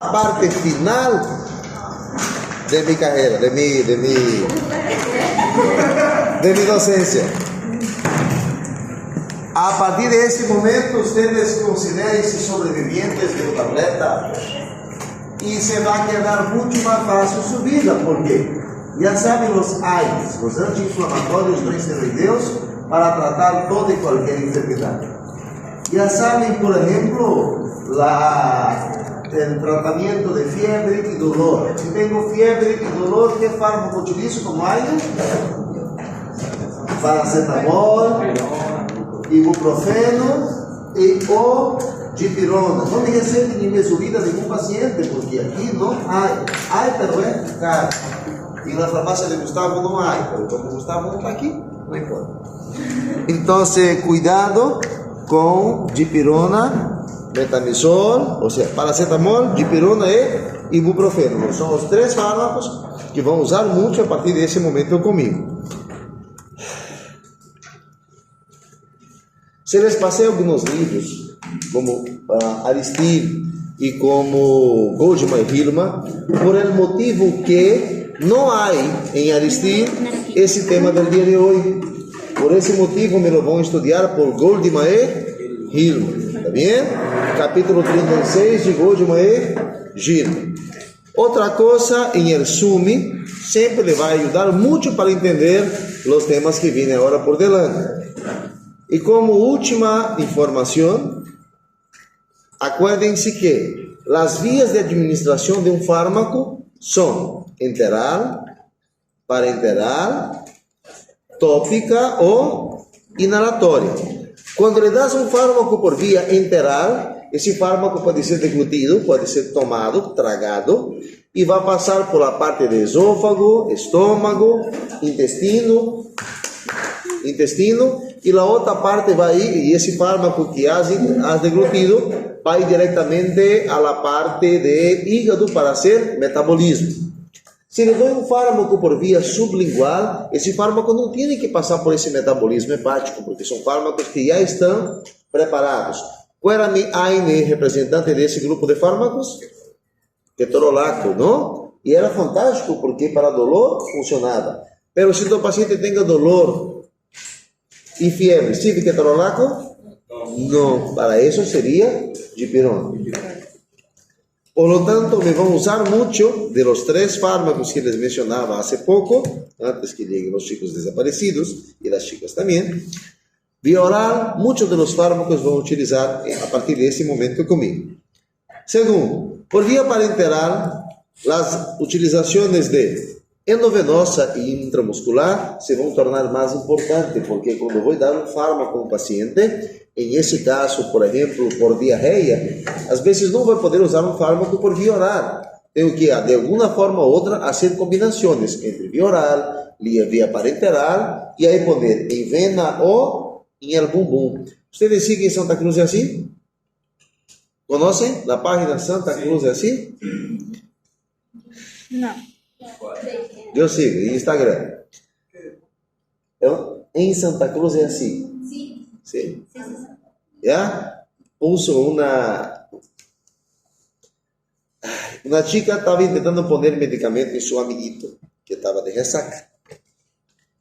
parte final de mi carrera, de mi docencia. A partir de ese momento, ustedes consideren-se sobrevivientes de una tableta y se va a quedar mucho más fácil su vida, porque ya saben los AINES, los antiinflamatorios no esteroideos, para tratar toda y cualquier enfermedad. Ya saben, por ejemplo, el tratamiento de fiebre y dolor. Si tengo fiebre y dolor, ¿qué fármaco utilizo como AINES? Paracetamol, ibuprofeno o dipirona. No me receten ni me subida ningún paciente, porque aquí no hay. Hay, pero es caro. Y en la farmacia de Gustavo no hay, pero como Gustavo no está aquí, no importa. Entonces, cuidado con dipirona, metamizol, o sea, paracetamol, dipirona y ibuprofeno. Son los tres fármacos que vão usar mucho a partir de ese momento conmigo. Se les passei algunos livros, como Aristide y como Goldman y Hillman, por el motivo que no hay en Aristide ese tema del día de hoy. Por ese motivo me lo van a estudiar por Goldman y Hillman. ¿Está bien? Capítulo 36 de Goldman y Hillman. Otra cosa, en el SUMI, siempre le va a ayudar mucho para entender los temas que vienen ahora por delante. Y como última información, acuérdense que las vías de administración de un fármaco son enteral, parenteral, tópica o inhalatoria. Cuando le das un fármaco por vía enteral, ese fármaco puede ser deglutido, puede ser tomado, tragado, y va a pasar por la parte de esófago, estómago, intestino, y la otra parte va a ir, y ese fármaco que has deglutido va a ir directamente a la parte de hígado para hacer metabolismo. Si le doy un fármaco por vía sublingual, ese fármaco no tiene que pasar por ese metabolismo hepático, porque son fármacos que ya están preparados. ¿Cuál era mi AINE representante de ese grupo de fármacos? Ketorolaco, ¿no? Y era fantástico porque para dolor funcionaba. Pero si tu paciente tenga dolor y fiebre, ¿sirve ketorolaco? No, para eso sería dipirona. Por lo tanto, me van a usar mucho de los tres fármacos que les mencionaba hace poco, antes que lleguen los chicos desaparecidos y las chicas también. Vía oral, muchos de los fármacos van a utilizar a partir de ese momento conmigo. Segundo, por vía parenteral, las utilizaciones de endovenosa e intramuscular se vão tornar mais importantes, porque quando vou dar um fármaco a um paciente, em esse caso, por exemplo, por diarreia, às vezes não vai poder usar um fármaco por via oral. Tenho que, de alguma forma ou outra, fazer combinações entre via oral, via parenteral, e aí poner em vena ou em el bumbum. Vocês seguem Santa Cruz é assim? Conhecem a página Santa Cruz é assim? Não. Eu sigo, em Instagram. Em Santa Cruz é assim. Sim. Sim. Já? Puso uma chica estava tentando poner medicamento em seu amiguito, que estava de ressaca.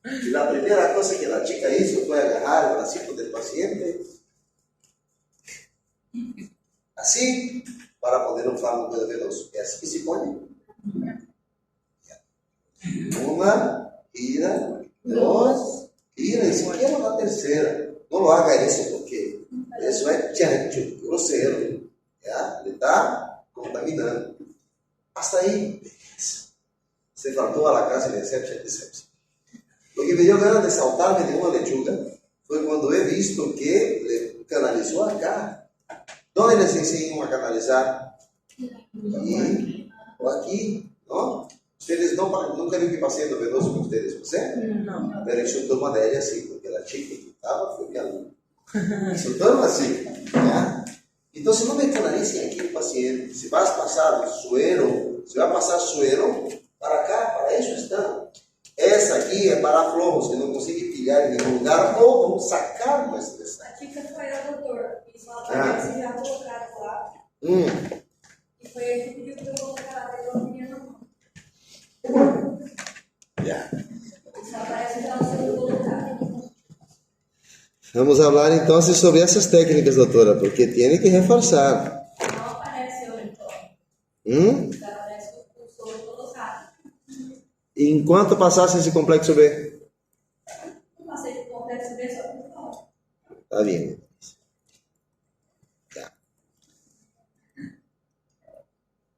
E a primeira coisa que a chica hizo foi agarrar o bracito do paciente, assim, para poner um fármaco venoso. É assim que se põe. Uma, gira, dos, gira, e se quiera na terceira. Não lo haga isso, porque isso é chancho, grosseiro. Ele está contaminando. Hasta aí, se faltou a la casa de decepção. Lo que me dio ganas de saltarme de uma lechuga foi quando he visto que ele canalizou acá. Onde eles ensinam a canalizar? Aqui ou aqui, não? Ustedes nunca viram que passei endovenoso com vocês, você? Não. Pero insultou uma dele assim, porque a chica que estava foi minha aluna. Insultaram assim, né? Então, se não me canalicem aqui o paciente, se vai passar suero, para cá, para isso estão. Essa aqui é para flojos que não conseguem pilhar em nenhum lugar ou vão sacar uma estressada. A dica foi a doutora. Isso ela vai se já colocar lá. E Ya. Vamos a hablar entonces sobre esas técnicas, doctora, porque tiene que reforzar. ¿En cuánto pasaste ese complexo B? Está bien. Ya.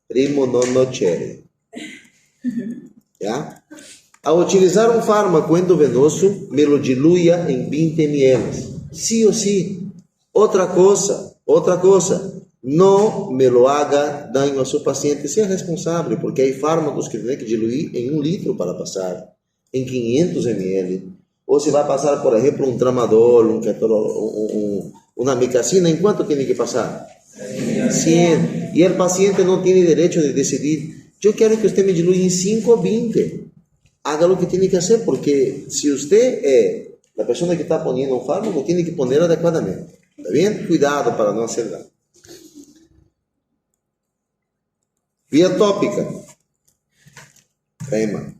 Primo nono cherry. ¿Ya? Ao utilizar um fármaco endovenoso, me lo diluya en 20 ml. Sí o sí. Otra cosa, no me lo haga daño a su paciente, sea responsable, porque hay fármacos que tienen que diluir en 1 litro para pasar, en 500 ml. O se va a pasar, por ejemplo, un tramadol, un ketorol, una micacina, ¿en cuánto tiene que pasar? 100. Y el paciente no tiene derecho de decidir, yo quiero que usted me diluya en 5 o 20. Haga lo que tiene que hacer, porque si usted es la persona que está poniendo un fármaco, tiene que ponerlo adecuadamente. ¿Está bien? Cuidado para no hacer daño. Vía tópica, crema.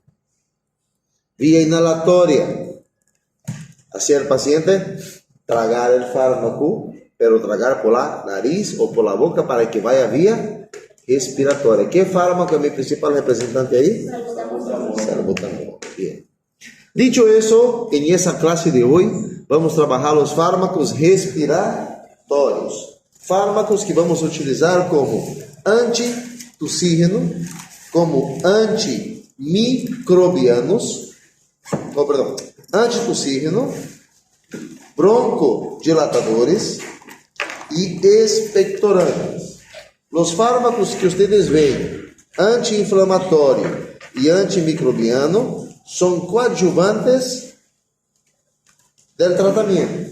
Vía inhalatoria, hacer al paciente tragar el fármaco, pero tragar por la nariz o por la boca para que vaya vía respiratoria. ¿Qué fármaco es mi principal representante ahí? Salbutamol. Bien. Dicho eso, en esa clase de hoy vamos a trabajar los fármacos respiratorios. Fármacos que vamos a utilizar como antitussígeno, como antimicrobianos, antitussígeno, broncodilatadores y expectorantes. Los fármacos que ustedes ven, anti-inflamatorio y antimicrobiano, son coadjuvantes del tratamiento.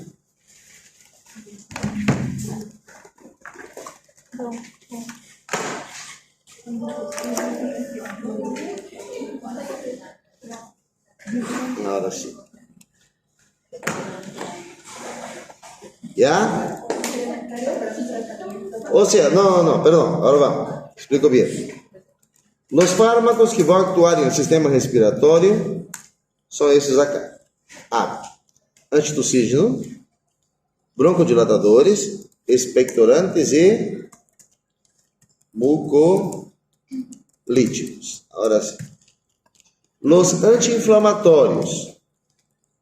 Ahora sí. ¿Ya? O sea, no, perdón, ahora vamos. Explico bien. Los fármacos que van a actuar en el sistema respiratorio son esses acá. Antitussígeno, broncodilatadores, expectorantes y mucolíticos. Ahora sí. Los antiinflamatorios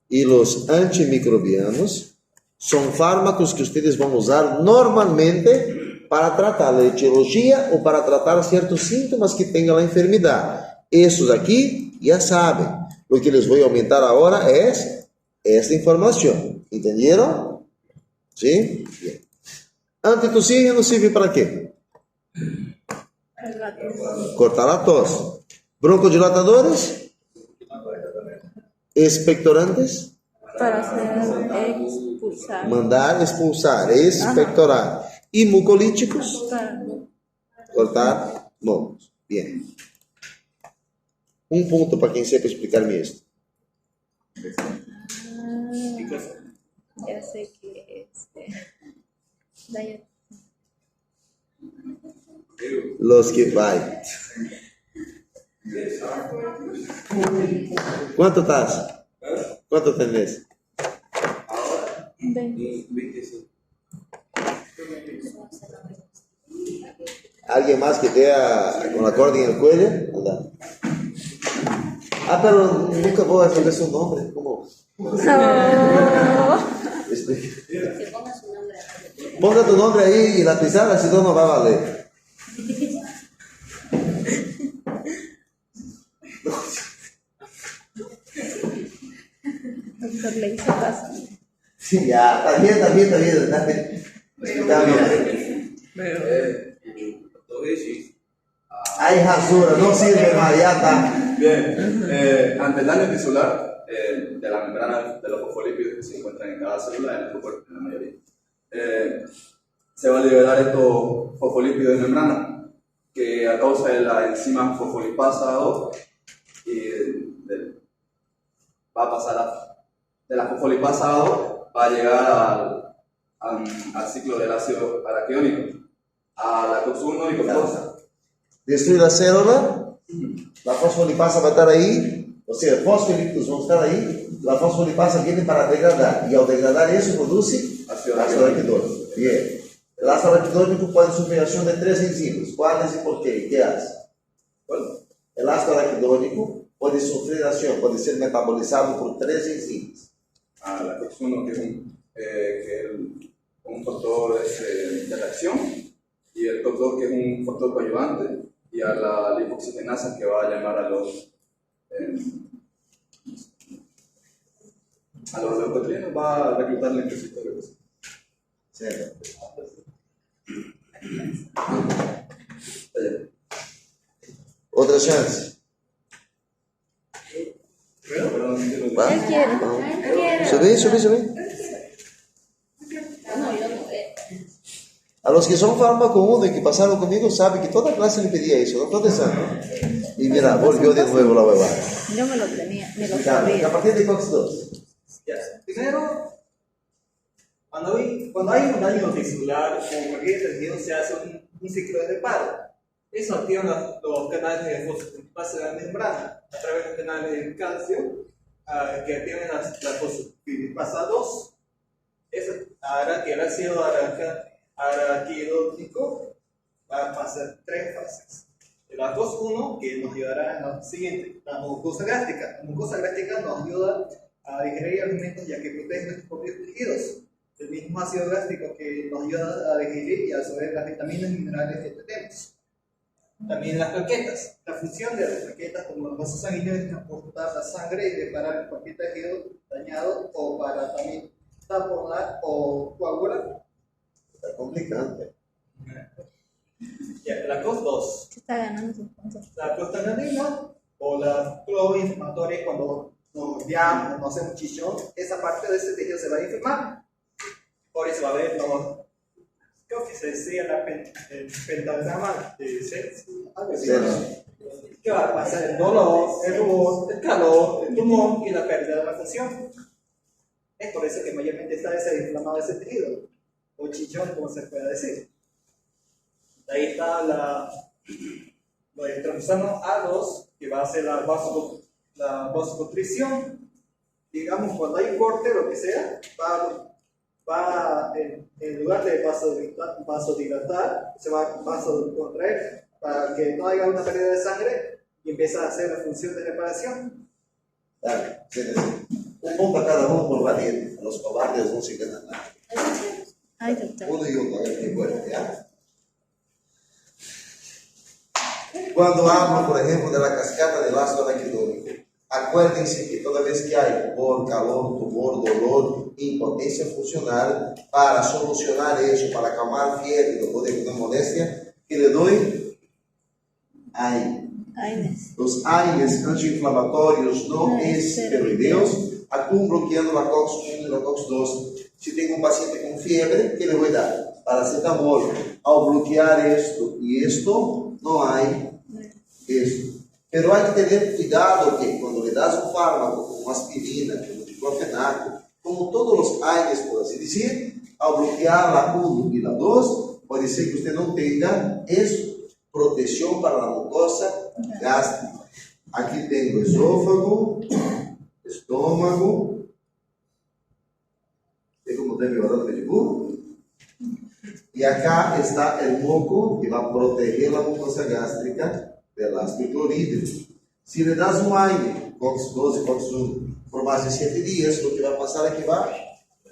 y los antimicrobianos son fármacos que ustedes van a usar normalmente para tratar la etiología o para tratar ciertos síntomas que tenga la enfermedad. Estos aquí ya saben. Lo que les voy a aumentar ahora es esta información. ¿Entendieron? ¿Sí? Bien. Antitussígeno sirve para qué? Cortar la tos. Broncodilatadores. Expectorantes. Para hacer expulsar. Mandar expulsar, expectorar. Y mucolíticos. Cortar mocos. Bien. Un punto para quien sepa explicarme esto. Ya sé que es. Los que vai. ¿Cuánto estás? ¿Cuánto tenés? 25. ¿Alguien más que vea con la corda en el cuello? Anda. Pero nunca voy a saber su nombre. ¿Cómo? No. Ponga tu nombre ahí y la pizarra, si no va a valer. Doctor, le hizo caso. Sí, ya, está bien. Hay rasura, no sirve más, ya está. Bien, ante el daño tisular de la membrana de los fosfolípidos que se encuentran en cada célula, en nuestro cuerpo, en la mayoría, se va a liberar estos fosfolípidos de membrana que a causa de la enzima fosfolipasa 2 va a pasar de la fosfolipasa 2 va a llegar al ciclo del ácido araquidónico, a la lactosa 1 y glucosa. destruir la célula, la fosfolipasa va a estar ahí, o sea, fosfolípidos van a estar ahí, la fosfolipasa viene para degradar, y al degradar eso produce ácido araquidónico. Bien. El ácido araquidónico puede sufrir acción de 3 enzimas. ¿Cuáles y por qué? ¿Qué hace? Bueno, el ácido araquidónico puede sufrir acción, puede ser metabolizado por 3 enzimas. La COX-1, que es un factor de reacción, y el COX-2, que es un factor coadyuvante, y a la lipoxigenasa, que va a llamar a los leucotrienos, va a reclutar linfocitos. Sí. Otra chance. Va. Él quiere. Subí. No, yo no. A los que son fármaco 1 y que pasaron conmigo saben que toda clase le pedía eso, no toda esa. Y mira, volvió de nuevo la huevada. Yo me lo tenía, me lo A sabía. partir de COX-2. Primero, cuando hay un daño tisular o cualquier tejido, se hace un ciclo de reparo. Eso activa los canales de fosfolipasa de la membrana a través de los canales de calcio que activan la fosfolipasa 2. Eso hará que el ácido araquidónico va a pasar 3 fases. La COX-1, que nos ayudará en lo siguiente, la mucosa gástrica. La mucosa gástrica nos ayuda a digerir alimentos ya que protege nuestros propios tejidos. El mismo ácido gástrico que nos ayuda a digerir y a absorber las vitaminas y minerales que tenemos. También las plaquetas. La función de las plaquetas como los vasos sanguíneos es transportar la sangre y reparar cualquier tejido dañado o para también taponar o coagular. Está complicante. Ya, la COX-2. Se está ganando sus puntos. La prostaglandina o la proinflamatoria cuando nos golpeamos o nos hacemos chichón, esa parte de ese tejido se va a inflamar. Por eso va a haber, creo que se decía el pentagrama de Sets, algo así. Que va a pasar el dolor, el rubor, el calor, el tumor y la pérdida de la función. Es por eso que mayormente está inflamado ese tejido, o chichón, como se pueda decir. Ahí está el trastorno A2, que va a ser la vasoconstricción. Digamos, cuando hay un corte, lo que sea, va en lugar de vasodilatar, se va a vasocontraer para que no haya una pérdida de sangre y empieza a hacer la función de reparación. Dale, sí. Un punto a cada uno por valiente. Los cobardes no se ganan nada. Ay, doctor. Uno y uno, a ver qué puede, ¿ya? Cuando hablo, por ejemplo, de la cascada del ácido araquidónico, acuérdense que toda vez que hay rubor, calor, tumor, dolor, impotencia funcional, para solucionar eso, para calmar fiebre, dolor de alguna molestia, que le doy AINES. Los AINES anti-inflamatórios no esteroideos actúan bloqueando la COX-1 y la COX-2. Si tengo un paciente con fiebre, ¿qué le voy a dar? Paracetamol. Al bloquear esto y esto, no hay eso. Pero hay que tener cuidado que cuando le das un fármaco como aspirina, como diclofenaco, como todos los AINES, por así decir, al bloquear la 1 y la 2, puede ser que usted no tenga eso, protección para la mucosa gástrica. Aquí tengo esófago, estómago, ¿ve cómo tengo el orate de burro? Y acá está el moco que va a proteger la mucosa gástrica del ácido clorhídrico. Si le das un AINE, COX-2 y COX-1, por más de 7 días, lo que va a pasar es que va a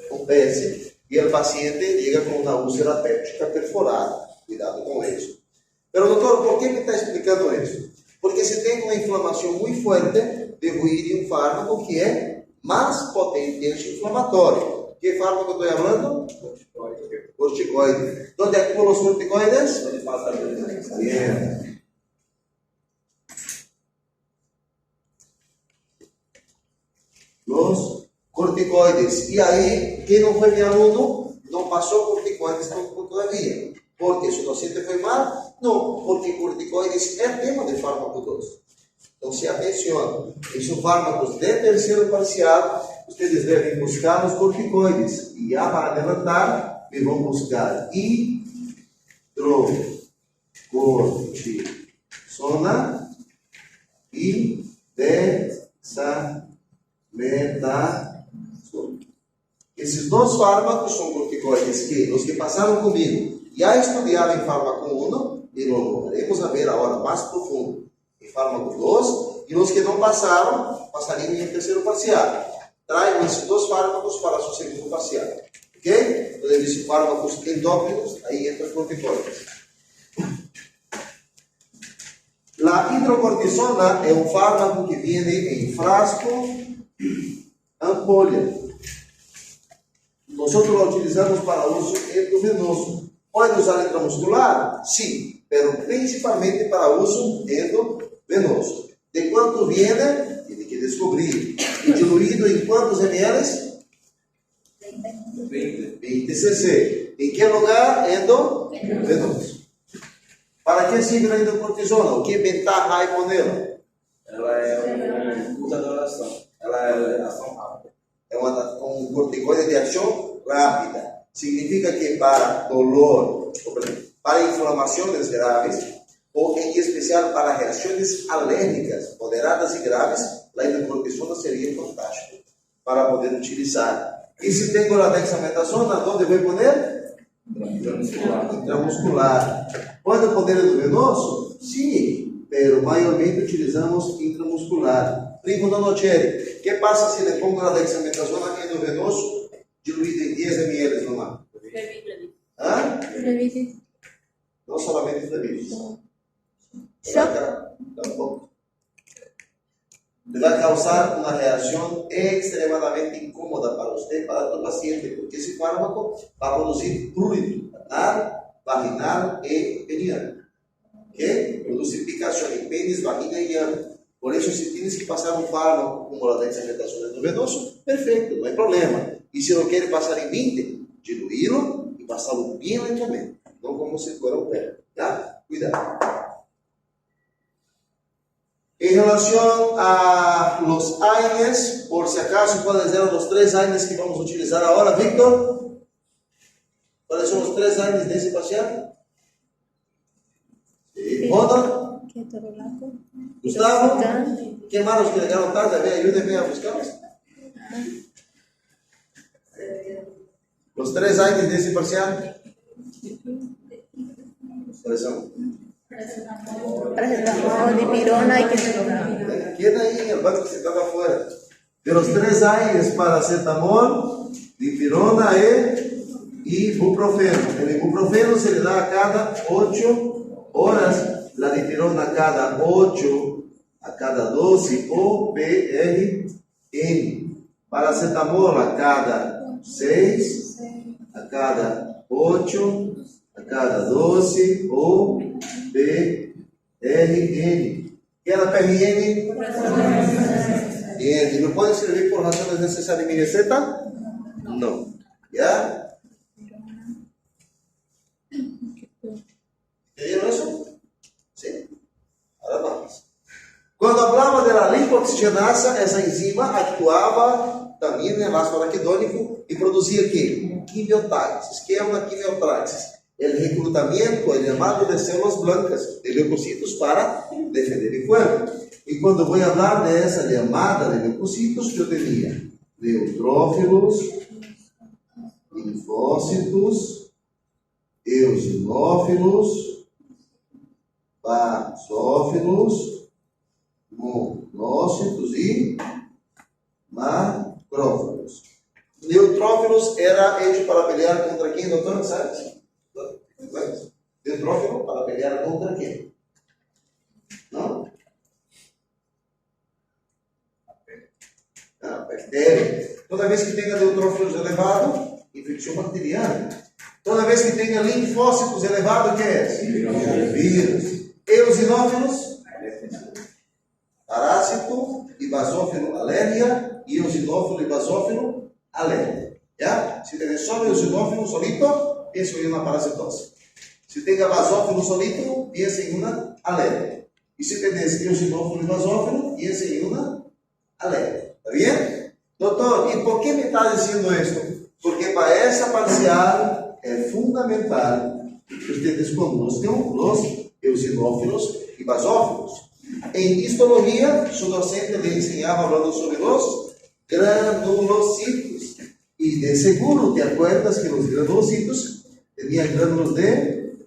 romperse y el paciente llega con una úlcera péptica perforada. Cuidado con eso. Pero doctor, ¿por qué me está explicando eso? Porque si tengo una inflamación muy fuerte, debo ir a un fármaco que es más potente anti-inflamatorio. ¿Qué fármaco estoy hablando? Corticoide. ¿Dónde actúan los corticoides? Bien. Los corticoides. Y ahí, ¿quién no fue mi alumno? No pasó corticoides todavía. ¿Porque su paciente fue mal? No, porque corticoides es tema de fármaco 2. Entonces, atención, esos fármacos de tercero parcial, ustedes deben buscar los corticoides. Y ya para adelantar, me vão buscar hidrocorticoides. zona y dexametasona. Esses dois fármacos são corticoides que os que passaram comigo já estudaram em fármaco 1 e lo veremos a ver agora mais profundo em fármaco 2 e os que não passaram, passariam em terceiro parcial. Traiam esses dois fármacos para seu segundo parcial. Ok? Então, esses fármacos endócrinos, aí entra os corticoides. A hidrocortisona é um fármaco que vem em frasco, ampolha. Nós lo utilizamos para uso endovenoso. Pode usar intramuscular? Sim, mas principalmente para uso endovenoso. De quanto viene? Tem que descobrir. E diluído em quantos ml? 20 cc. Em que lugar? Endovenoso. Para que serve a hidrocortisona? O que ventaja há com ela? Ela é usa de oração. Ela é ação rápida. É um corticoide de ação rápida. Significa que para dolor, para inflamações graves, ou em especial para reações alérgicas moderadas e graves, a hidrocortisona seria fantástico para poder utilizar. E se tenho a dexametasona, onde vou poner? Intramuscular. Pode poner endovenoso? Sim, mas maiormente utilizamos intramuscular. Primo da Noceri, que passa se le pongo a dexametasona endovenoso, diluído em 10 ml no mar? Hã? Não somente Flevivir. Tampoco. Le vai causar uma reação extremadamente incômoda para você e para o paciente, porque esse fármaco vai produzir prurito anal, vaginal e peniano. Que produz picação em pênis, vagina e ano. Por isso, se tienes que passar um fármaco como a dexametasona endovenoso, perfeito, não é problema. E se não quer passar em 20, diluí-lo e passá-lo bem lentamente, não como se fuera um pé. Tá? Cuidado. Em relação a los AINES, por si acaso, quais eram os 3 AINES que vamos utilizar agora, Víctor? Quais são os 3 AINES desse paciente? Roda? Gustavo? Quem mais que chegaram tarde? Ayúdenme a buscá-los. Os 3 AINES desse paciente? Quais são? Paracetamol, dipirona y ketorolaco. Queda ahí el banco que se estaba afuera. De los 3 AINES, paracetamol, dipirona y ibuprofeno. El ibuprofeno se le da a cada 8 horas, la dipirona a cada 8, a cada 12 OPRN. Paracetamol a cada 6, a cada 8, a cada 12 OPRN. ¿Qué es la PRN? Bien, ¿y lo puede escribir por razones necesarias en mi receta? No. ¿Ya? ¿Entendieron eso? Sí. Ahora vamos. Cuando hablaba de la lipoxigenasa, esa enzima actuaba también en el ácido araquidónico y producía ¿qué? Quimiotaxis. ¿Qué es una quimiotaxis? El reclutamiento, el llamado de células blancas, de leucocitos para defender el cuerpo. Y cuando voy a hablar de esa llamada de leucocitos, yo tenía neutrófilos, linfócitos, eosinófilos, basófilos, monócitos y macrófagos. Neutrófilos era hecho para pelear contra quién, doctor? ¿Sabes? Neutrófilo para pelear contra quién? ¿No? Bactéria. Toda vez que tenha neutrófilos elevados, infecção bacteriana. Toda vez que tenha linfócitos elevados, o que é? Vírus. Eosinófilos, parásito e basófilo, alergia. Eosinófilo e basófilo, alergia. ¿Ya? Si tem só eosinófilo solito, pienso em uma parasitose. Se tem basófilo solito, piensa em uma alergia. E se tem eosinófilo e basófilo, piensa em uma alergia. ¿Está bien? Doctor, ¿y por qué me está diciendo esto? Porque para esa parcial es fundamental que ustedes conozcan los eosinófilos y basófilos. En histología, su docente le enseñaba hablando sobre los granulocitos. Y de seguro te acuerdas que los granulocitos tenían gránulos de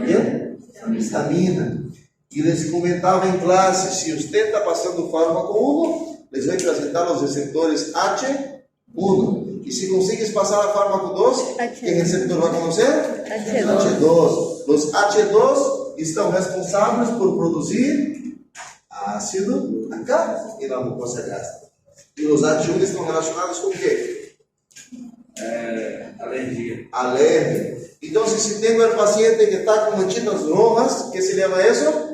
qué? Histamina. Y les comentaba en clase, si usted está pasando fármaco 1, les voy a presentar los receptores H1. Y si consigues pasar a fármaco 2, ¿qué receptor va a conocer? H2. Los H2 están responsables por producir ácido acá en la mucosa gástrica. Y los H1 están relacionados con qué? Alergia. Entonces, si tengo el paciente que está con manchitas rojas, ¿qué se llama eso?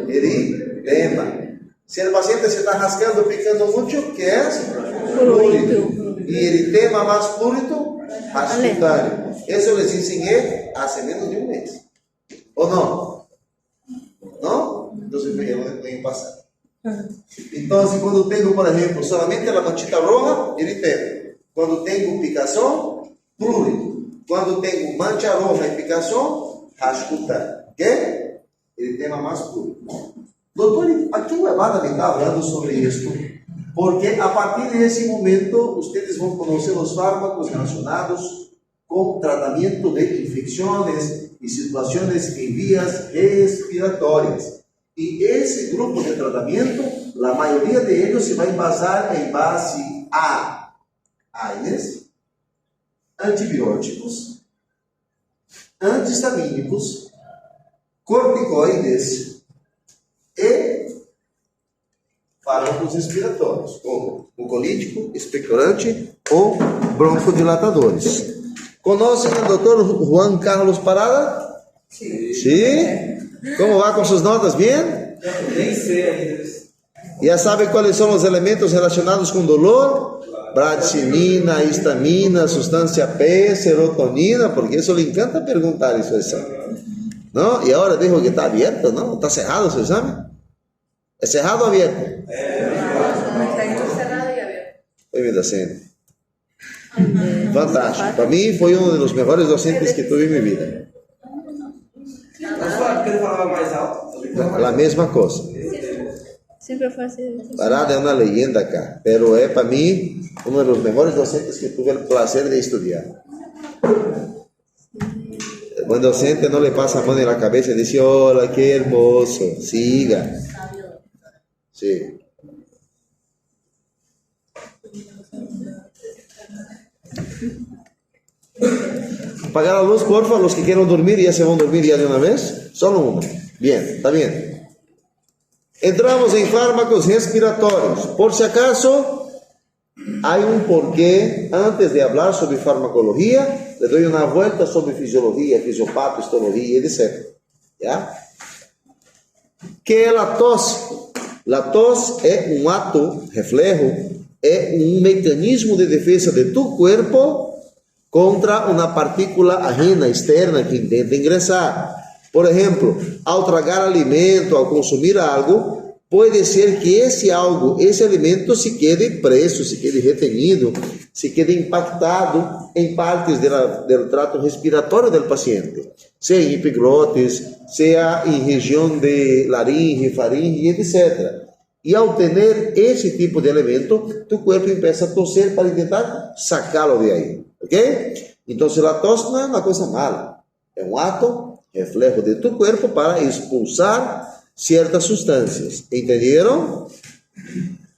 Eritema. Si el paciente se está rascando, picando mucho, ¿qué es? Prurito. Y eritema más prurito, ascutario. Eso les enseñé hace menos de un mes. ¿O no? ¿No? Entonces pueden pasar. Entonces, cuando tengo, por ejemplo, solamente la manchita roja, eritema. Cuando tengo picazón, prurito. Cuando tengo mancha roja y picazón, ascutario. ¿Qué? Eritema más prurito. Doutor, aqui o Evada está hablando sobre esto, porque a partir de ese momento ustedes van a conocer los fármacos relacionados con tratamiento de infecciones y situaciones en vías respiratorias. Y ese grupo de tratamiento, la mayoría de ellos se va a basar en base a AINES, antibióticos, antihistamínicos, corticoides e fármacos respiratórios, como mucolítico, expectorante ou broncodilatadores. Conhecem o doutor Juan Carlos Parada? Sí. ¿Sí? ¿Cómo va con sus notas? ¿Bien? Nem sei. ¿Ya sabe cuáles son los elementos relacionados con dolor? Bradicina, histamina, sustancia P, serotonina, porque eso le encanta perguntar eso essa. ¿No? Y ahora dijo que está abierto, ¿no? Está cerrado su examen. ¿Es cerrado o abierto? Está cerrado y abierto. Foi bem docente. Fantástico. Para mí fue uno de los mejores docentes que tuve en mi vida. Mas ele falava mais alto? La misma cosa. Siempre fue así. Parada es una leyenda acá, pero es para mí uno de los mejores docentes que tuve el placer de estudiar. El buen docente no le pasa mano en la cabeza y dice, hola, qué hermoso, siga. Sí. Apagar la luz, porfa, los que quieran dormir ya se van a dormir ya de una vez. Solo uno. Bien, está bien. Entramos en fármacos respiratorios. Por si acaso, hay un porqué. Antes de hablar sobre farmacología, le doy una vuelta sobre fisiología, fisiopatología, etc. ¿Ya? ¿Qué es la tos? La tos es un acto, reflejo, es un mecanismo de defensa de tu cuerpo contra una partícula ajena, externa, que intenta ingresar. Por ejemplo, al tragar alimento, al consumir algo, puede ser que ese algo, ese alimento se quede preso, se quede retenido, se quede impactado en partes del trato respiratorio del paciente, sea en epiglotis, sea en región de laringe, faringe, etc. Y al tener ese tipo de alimento, tu cuerpo empieza a toser para intentar sacarlo de ahí. ¿Ok? Entonces la tos no es una cosa mala, es un acto, reflejo de tu cuerpo para expulsar ciertas sustancias. ¿Entendieron?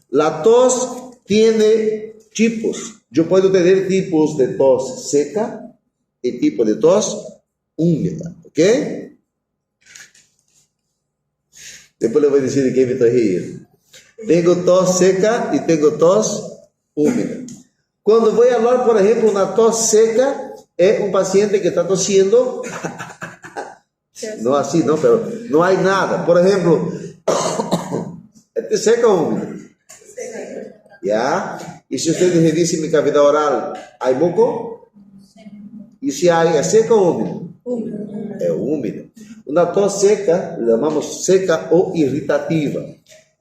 La tos tiene tipos. Yo puedo tener tipos de tos seca y tipo de tos húmeda. ¿Ok? Después le voy a decir de qué me estoy riendo. Tengo tos seca y tengo tos húmeda. Cuando voy a hablar, por ejemplo, una tos seca, es un paciente que está tosiendo, no así, no, pero no hay nada. Por ejemplo, ¿es seca o húmeda? ¿Ya? Y si ustedes revisen mi cavidad oral, ¿hay moco? Y si hay, ¿es seca o húmeda? Es húmeda. Una tos seca, le llamamos seca o irritativa.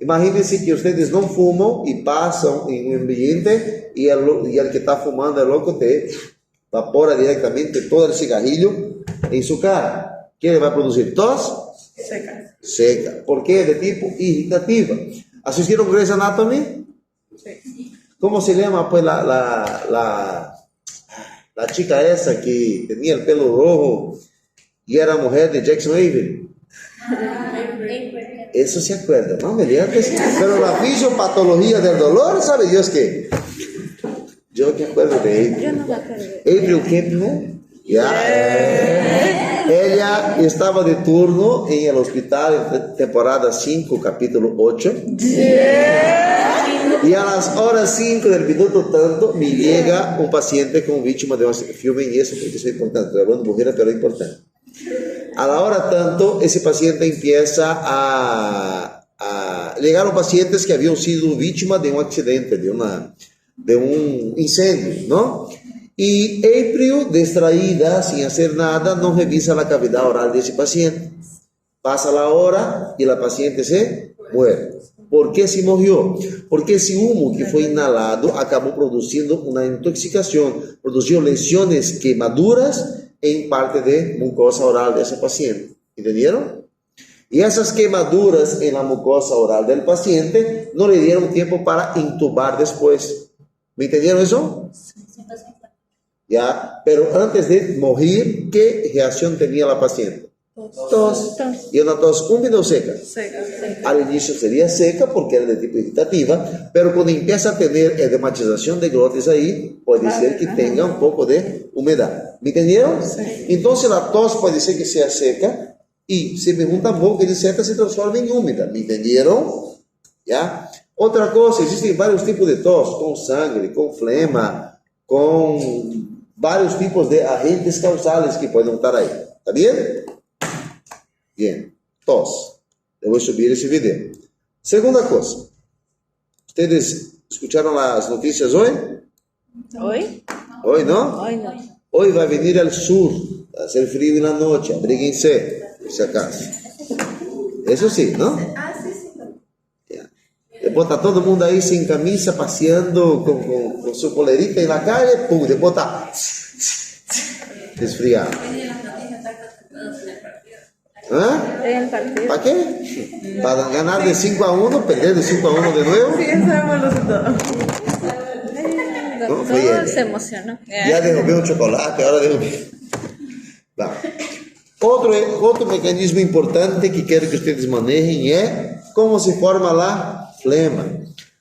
Imagínense que ustedes no fuman y pasan en un ambiente y el que está fumando, el loco, te evapora directamente todo el cigarrillo en su cara. ¿Qué le va a producir? Tos Seca. seca. ¿Por qué? De tipo irritativa. ¿Asistieron Grey's Anatomy? Sí. ¿Cómo se llama pues la chica esa que tenía el pelo rojo y era mujer de Jackson Avery? Eso se acuerda, ¿no? Mediante, pero la fisiopatología del dolor, ¿sabe Dios qué? Yo me acuerdo de ella. Yo no me acuerdo. April Kempner, ya. Ella estaba de turno en el hospital en temporada 5, capítulo 8. Y a las horas 5 del minuto tanto, me llega un paciente como víctima de un filme y eso porque eso es importante. Estoy hablando de mujeres, pero es importante. A la hora tanto, ese paciente empieza a llegaron pacientes que habían sido víctimas de un accidente, de un incendio, ¿no? Y April, distraída, sin hacer nada, no revisa la cavidad oral de ese paciente. Pasa la hora y la paciente se muere. ¿Por qué se murió? Porque ese humo que fue inhalado acabó produciendo una intoxicación, produjo lesiones quemaduras en parte de mucosa oral de ese paciente. ¿Entendieron? Y esas quemaduras en la mucosa oral del paciente no le dieron tiempo para intubar después. ¿Me entendieron eso? Ya, pero antes de morir, ¿qué reacción tenía la paciente? Tos. Y una tos húmeda o seca. Seca. Al inicio sería seca porque era de tipo irritativa, pero cuando empieza a tener edematización de glotis ahí, puede ser que tenga un poco de humedad. ¿Me entendieron? Sí. Entonces la tos puede ser que sea seca y si me junta boca de seca se transforma en húmeda. ¿Me entendieron? ¿Ya? Otra cosa, existen varios tipos de tos, con sangre, con flema, con varios tipos de agentes causales que pueden estar ahí. ¿Está bien? Bien, tos. Le voy a subir ese video. Segunda cosa. ¿Ustedes escucharon las noticias hoy? ¿Hoy? Hoy, ¿no? Hoy no. Hoy va a venir al sur. Va a hacer frío en la noche. Abríguense, por si acaso. Eso sí, ¿no? Ya. Después está todo el mundo ahí sin camisa, paseando con su polerita en la calle. Pum, después está desfriado. ¿Ah? En el partido. ¿Para qué? ¿Para ganar de 5-1, perder de 5-1 de nuevo? Sí, sabemos los dos. No, fue ella. Se emocionó. Ya derrubé un chocolate, ahora derrubé. Va. Otro mecanismo importante que quiero que ustedes manejen es cómo se forma la flema.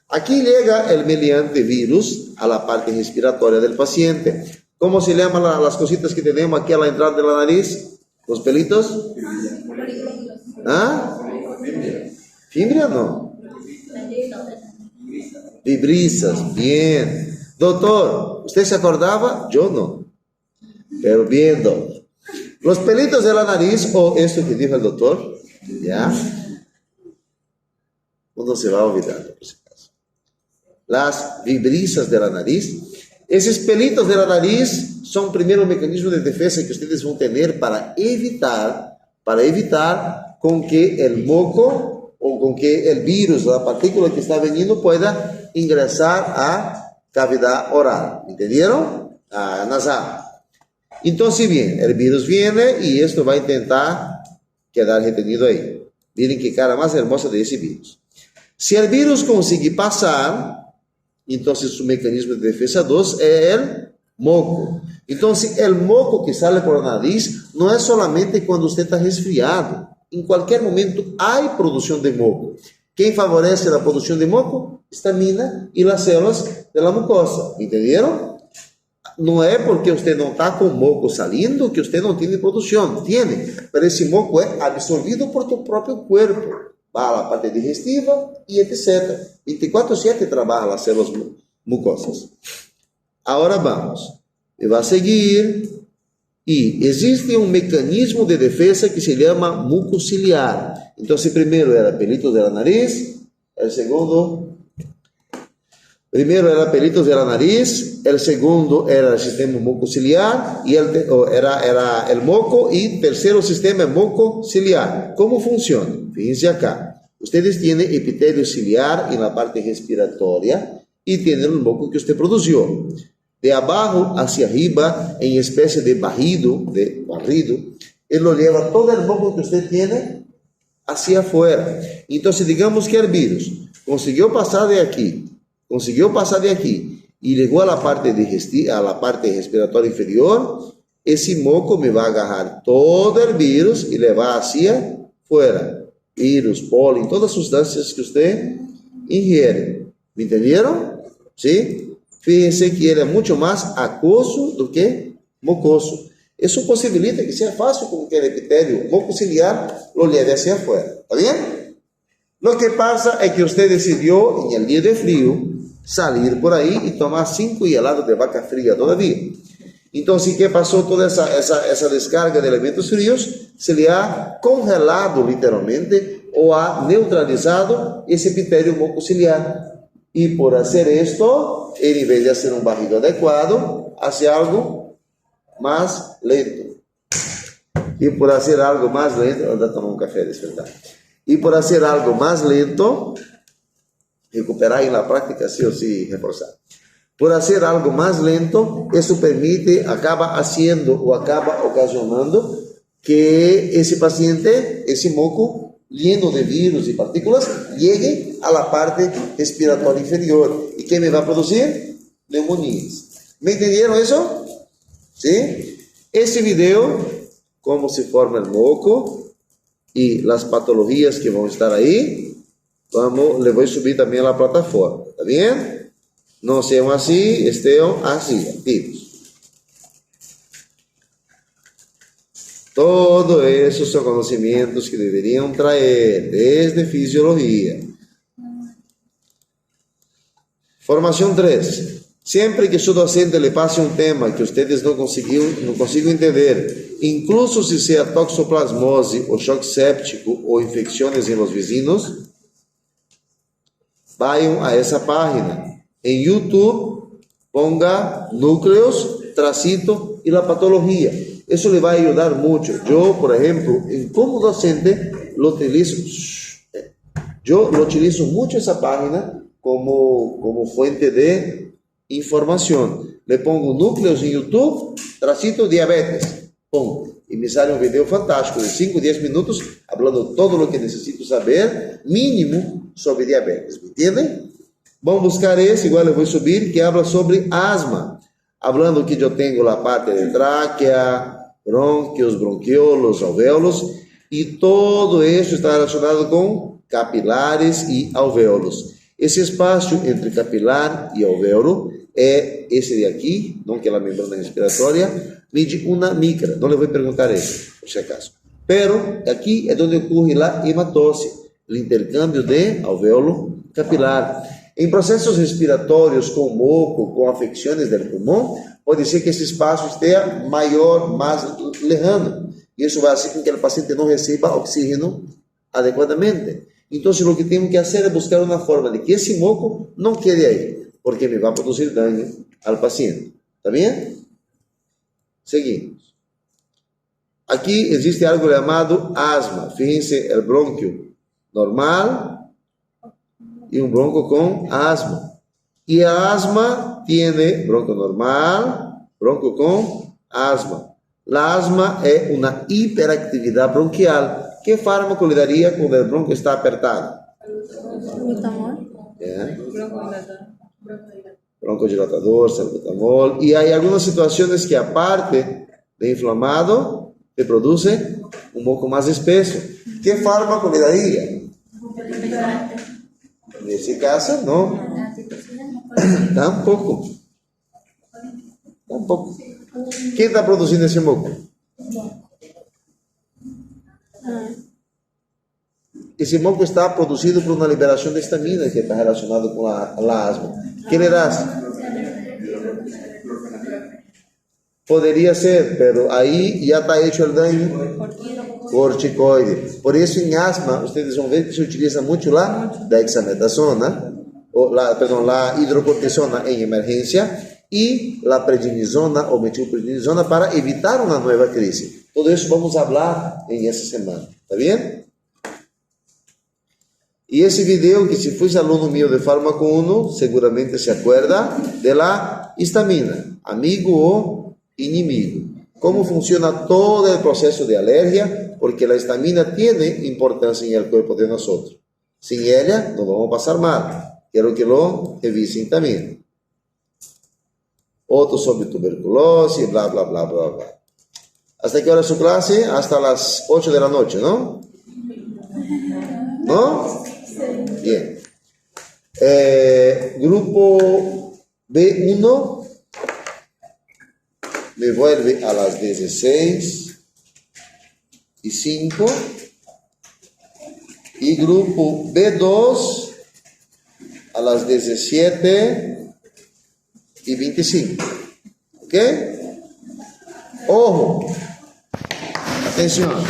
Aquí llega el meliante virus a la parte respiratoria del paciente. ¿Cómo se llaman las cositas que tenemos aquí a la entrada de la nariz? ¿Los pelitos? ¿Ah? ¿Fimbria no? Vibrisas, bien. Doctor, ¿usted se acordaba? Yo no. Pero bien, doctor. Los pelitos de la nariz, o esto que dijo el doctor, ¿ya? Uno se va olvidando, por si acaso. Las vibrisas de la nariz. Esos pelitos de la nariz son primero un mecanismo de defensa que ustedes van a tener para evitar con que el moco o con que el virus, la partícula que está veniendo pueda ingresar a cavidad oral. ¿Entendieron? A nasal. Entonces, bien, el virus viene y esto va a intentar quedar retenido ahí. Miren qué cara más hermosa de ese virus. Si el virus consigue pasar, entonces su mecanismo de defensa 2 es el moco. Entonces, el moco que sale por la nariz no es solamente cuando usted está resfriado. En cualquier momento hay producción de moco. ¿Quién favorece la producción de moco? Histamina y las células de la mucosa. ¿Entendieron? No es porque usted no está con moco saliendo que usted no tiene producción. Tiene, pero ese moco es absorbido por tu propio cuerpo. Va a la parte digestiva y etc. 24/7 trabaja las células mucosas. Ahora vamos. Me va a seguir. Y existe un mecanismo de defensa que se llama mucociliar. Entonces, primero era pelitos de la nariz. El segundo... Primero era pelitos de la nariz, el segundo era el sistema mucociliar, y era el moco, y tercero sistema mucociliar. ¿Cómo funciona? Fíjense acá. Ustedes tienen epitelio ciliar en la parte respiratoria y tienen el moco que usted produjo. De abajo hacia arriba, en especie de barrido, Él lo lleva todo el moco que usted tiene hacia afuera. Entonces, digamos que el virus consiguió pasar de aquí y llegó a la parte digestiva, a la parte respiratoria inferior. Ese moco me va a agarrar todo el virus y le va hacia afuera. Virus, polen, todas las sustancias que usted ingiere. ¿Me entendieron? ¿Sí? Fíjense que ele é muito mais aquoso do que mucoso. Isso possibilita que seja fácil com que o epitélio mucociliar lo leve hacia afuera. ¿Está bien? Lo que pasa es que usted decidió en el día de frío salir por ahí y tomar 5 helados de vaca fría todavía. Entonces, ¿qué pasó? Toda esa descarga de elementos fríos se le ha congelado literalmente o ha neutralizado ese epitélio mucociliar. Y por hacer esto, en vez de hacer un barrido adecuado, hace algo más lento. Y por hacer algo más lento, anda a tomar un café, despertar. Y por hacer algo más lento, recuperar en la práctica sí o sí, reforzar. Por hacer algo más lento, eso permite, acaba haciendo o acaba ocasionando que ese paciente, ese moco lleno de virus y partículas, llegue a la parte respiratoria inferior. ¿Y qué me va a producir? Neumonías. ¿Me entendieron eso? ¿Sí? Ese video, cómo se forma el moco y las patologías que van a estar ahí, le voy a subir también a la plataforma. ¿Está bien? No sean así, estén así, activos. Todo eso son conocimientos que deberían traer desde fisiología. Formación 3. Siempre que su docente le pase un tema que ustedes no consiguen entender, incluso si sea toxoplasmose o choque séptico o infecciones en los vecinos, vayan a esa página. En YouTube, ponga núcleos, tracito y la patología. Eso le va a ayudar mucho. Yo, por ejemplo, como docente, lo utilizo mucho esa página como fuente de información. Le pongo núcleos en YouTube, tracito, diabetes. Pum. Y me sale un video fantástico de 5 o 10 minutos hablando todo lo que necesito saber, mínimo, sobre diabetes. ¿Me entienden? Vamos a buscar ese, igual le voy a subir, que habla sobre asma. Hablando que yo tengo la parte de tráquea, bronquios, bronquiolos, alvéolos, y todo eso está relacionado con capilares y alvéolos. Ese espacio entre capilar y alvéolo é esse de aqui, não que é a membrana respiratória, mide 1 micra. Não le voy a perguntar isso, por si acaso. Pero aqui é onde ocorre a hematose, o intercâmbio de alvéolo capilar. Em processos respiratórios com moco, com afecções do pulmão, pode ser que esse espaço esteja maior, mais lejano. E isso vai fazer com que o paciente não receba oxígeno adequadamente. Então, o que temos que fazer é buscar uma forma de que esse moco não quede aí, porque me vai produzir dano ao paciente. ¿Está bem? Seguimos. Aqui existe algo chamado asma. Fíjense, o brônquio normal y un bronco con asma. Y el asma tiene bronco normal, bronco con asma. La asma es una hiperactividad bronquial. ¿Qué fármaco le daría cuando el bronco está apertado? Glutamol. ¿Yeah? Broncodilatador. Broncodilatador, salbutamol. Y hay algunas situaciones que aparte de inflamado, te produce un moco más espeso. ¿Qué fármaco le daría? En ese caso, no. Tampoco. ¿Quién está produciendo ese moco? Ese moco está producido por una liberación de histamina que está relacionado con la asma. ¿Qué le das? Podría ser, pero ahí ya está hecho el daño. Corticoide. Por eso en asma, ustedes van a ver que se utiliza mucho la dexametasona, la hidrocortisona en emergencia y la prednisona o metilprednisona para evitar una nueva crisis. Todo eso vamos a hablar en esta semana. ¿Está bien? Y ese video, que si fuese alumno mío de Fármaco 1, seguramente se acuerda de la histamina, amigo o inimigo. cómo funciona todo el proceso de alergia, porque la histamina tiene importancia en el cuerpo de nosotros. Sin ella no vamos a pasar mal. Quiero que lo revisen también. Otro sobre tuberculosis, bla, bla, bla, bla, bla. ¿Hasta qué hora es su clase? Hasta las 8 de la noche, ¿no? ¿No? Bien. Grupo B1 me vuelve a las 16:05. Y grupo B2 a las 17:25. ¿Ok? Ojo. Atención.